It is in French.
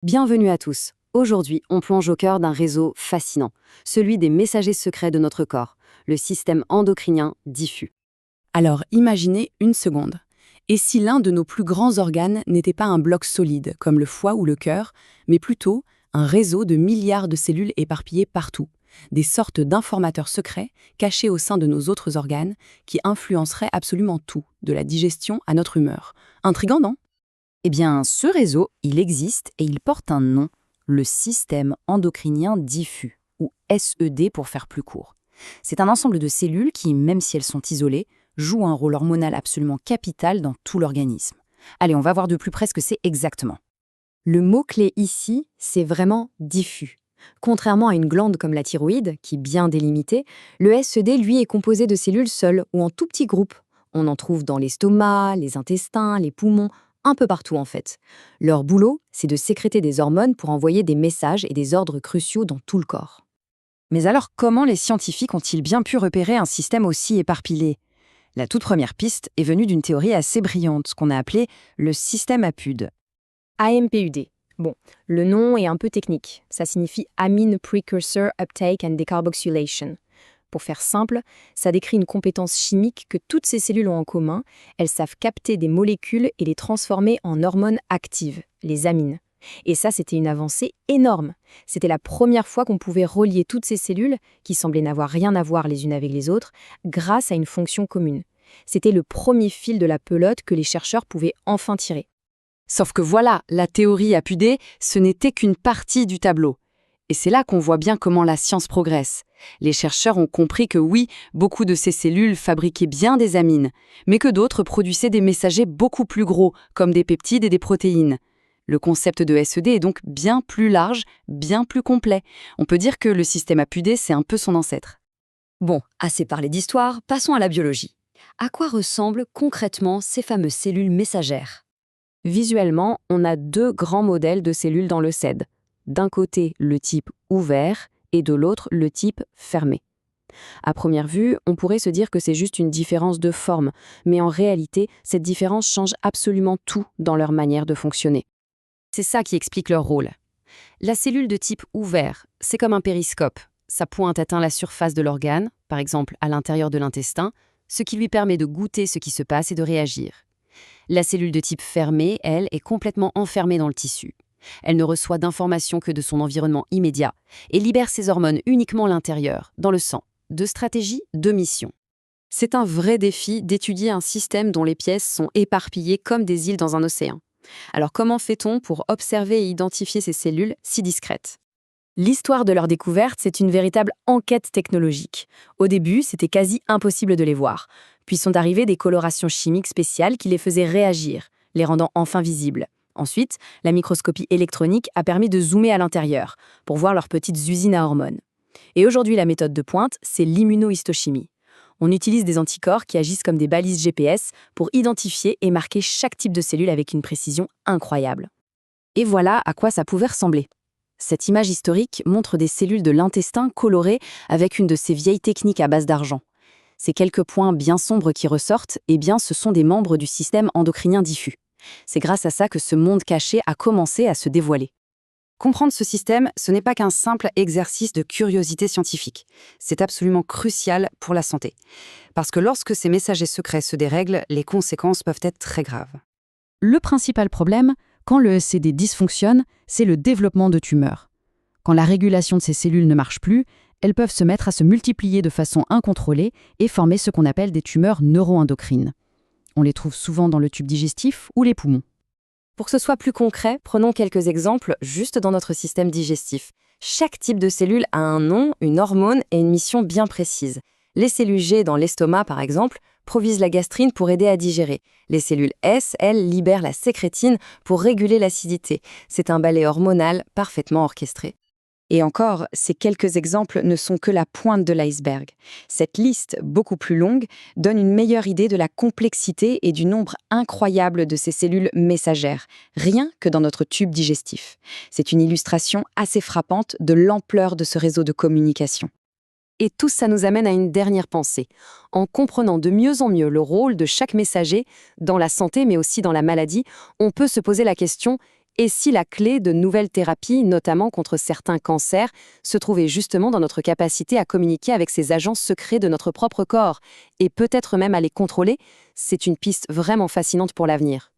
Bienvenue à tous. Aujourd'hui, on plonge au cœur d'un réseau fascinant, celui des messagers secrets de notre corps, le système endocrinien diffus. Alors imaginez une seconde. Et si l'un de nos plus grands organes n'était pas un bloc solide, comme le foie ou le cœur, mais plutôt un réseau de milliards de cellules éparpillées partout, des sortes d'informateurs secrets cachés au sein de nos autres organes qui influenceraient absolument tout, de la digestion à notre humeur. Intriguant, non? Eh bien, ce réseau, il existe et il porte un nom, le système endocrinien diffus, ou SED pour faire plus court. C'est un ensemble de cellules qui, même si elles sont isolées, jouent un rôle hormonal absolument capital dans tout l'organisme. Allez, on va voir de plus près ce que c'est exactement. Le mot-clé ici, c'est vraiment diffus. Contrairement à une glande comme la thyroïde, qui est bien délimitée, le SED, lui, est composé de cellules seules ou en tout petits groupes. On en trouve dans l'estomac, les intestins, les poumons, un peu partout en fait. Leur boulot, c'est de sécréter des hormones pour envoyer des messages et des ordres cruciaux dans tout le corps. Mais alors comment les scientifiques ont-ils bien pu repérer un système aussi éparpillé? La toute première piste est venue d'une théorie assez brillante, ce qu'on a appelé le système APUD. AMPUD. Bon, le nom est un peu technique. Ça signifie Amine Precursor Uptake and Decarboxylation. Pour faire simple, ça décrit une compétence chimique que toutes ces cellules ont en commun. Elles savent capter des molécules et les transformer en hormones actives, les amines. Et ça, c'était une avancée énorme. C'était la première fois qu'on pouvait relier toutes ces cellules, qui semblaient n'avoir rien à voir les unes avec les autres, grâce à une fonction commune. C'était le premier fil de la pelote que les chercheurs pouvaient enfin tirer. Sauf que voilà, la théorie APUD, ce n'était qu'une partie du tableau. Et c'est là qu'on voit bien comment la science progresse. Les chercheurs ont compris que oui, beaucoup de ces cellules fabriquaient bien des amines, mais que d'autres produisaient des messagers beaucoup plus gros, comme des peptides et des protéines. Le concept de SED est donc bien plus large, bien plus complet. On peut dire que le système APUD, c'est un peu son ancêtre. Bon, assez parlé d'histoire, passons à la biologie. À quoi ressemblent concrètement ces fameuses cellules messagères ? Visuellement, on a deux grands modèles de cellules dans le SED. D'un côté, le type ouvert et de l'autre, le type fermé. À première vue, on pourrait se dire que c'est juste une différence de forme, mais en réalité, cette différence change absolument tout dans leur manière de fonctionner. C'est ça qui explique leur rôle. La cellule de type ouvert, c'est comme un périscope. Sa pointe atteint la surface de l'organe, par exemple à l'intérieur de l'intestin, ce qui lui permet de goûter ce qui se passe et de réagir. La cellule de type fermé, elle, est complètement enfermée dans le tissu. Elle ne reçoit d'informations que de son environnement immédiat et libère ses hormones uniquement à l'intérieur, dans le sang. De stratégie, de mission. C'est un vrai défi d'étudier un système dont les pièces sont éparpillées comme des îles dans un océan. Alors comment fait-on pour observer et identifier ces cellules si discrètes ? L'histoire de leur découverte, c'est une véritable enquête technologique. Au début, c'était quasi impossible de les voir. Puis sont arrivées des colorations chimiques spéciales qui les faisaient réagir, les rendant enfin visibles. Ensuite, la microscopie électronique a permis de zoomer à l'intérieur pour voir leurs petites usines à hormones. Et aujourd'hui, la méthode de pointe, c'est l'immunohistochimie. On utilise des anticorps qui agissent comme des balises GPS pour identifier et marquer chaque type de cellule avec une précision incroyable. Et voilà à quoi ça pouvait ressembler. Cette image historique montre des cellules de l'intestin colorées avec une de ces vieilles techniques à base d'argent. Ces quelques points bien sombres qui ressortent, eh bien, ce sont des membres du système endocrinien diffus. C'est grâce à ça que ce monde caché a commencé à se dévoiler. Comprendre ce système, ce n'est pas qu'un simple exercice de curiosité scientifique. C'est absolument crucial pour la santé. Parce que lorsque ces messagers secrets se dérèglent, les conséquences peuvent être très graves. Le principal problème, quand le SED dysfonctionne, c'est le développement de tumeurs. Quand la régulation de ces cellules ne marche plus, elles peuvent se mettre à se multiplier de façon incontrôlée et former ce qu'on appelle des tumeurs neuroendocrines. On les trouve souvent dans le tube digestif ou les poumons. Pour que ce soit plus concret, prenons quelques exemples juste dans notre système digestif. Chaque type de cellule a un nom, une hormone et une mission bien précise. Les cellules G dans l'estomac, par exemple, produisent la gastrine pour aider à digérer. Les cellules S, elles, libèrent la sécrétine pour réguler l'acidité. C'est un ballet hormonal parfaitement orchestré. Et encore, ces quelques exemples ne sont que la pointe de l'iceberg. Cette liste, beaucoup plus longue, donne une meilleure idée de la complexité et du nombre incroyable de ces cellules messagères, rien que dans notre tube digestif. C'est une illustration assez frappante de l'ampleur de ce réseau de communication. Et tout ça nous amène à une dernière pensée. En comprenant de mieux en mieux le rôle de chaque messager, dans la santé mais aussi dans la maladie, on peut se poser la question: Et si la clé de nouvelles thérapies, notamment contre certains cancers, se trouvait justement dans notre capacité à communiquer avec ces agents secrets de notre propre corps, et peut-être même à les contrôler, c'est une piste vraiment fascinante pour l'avenir.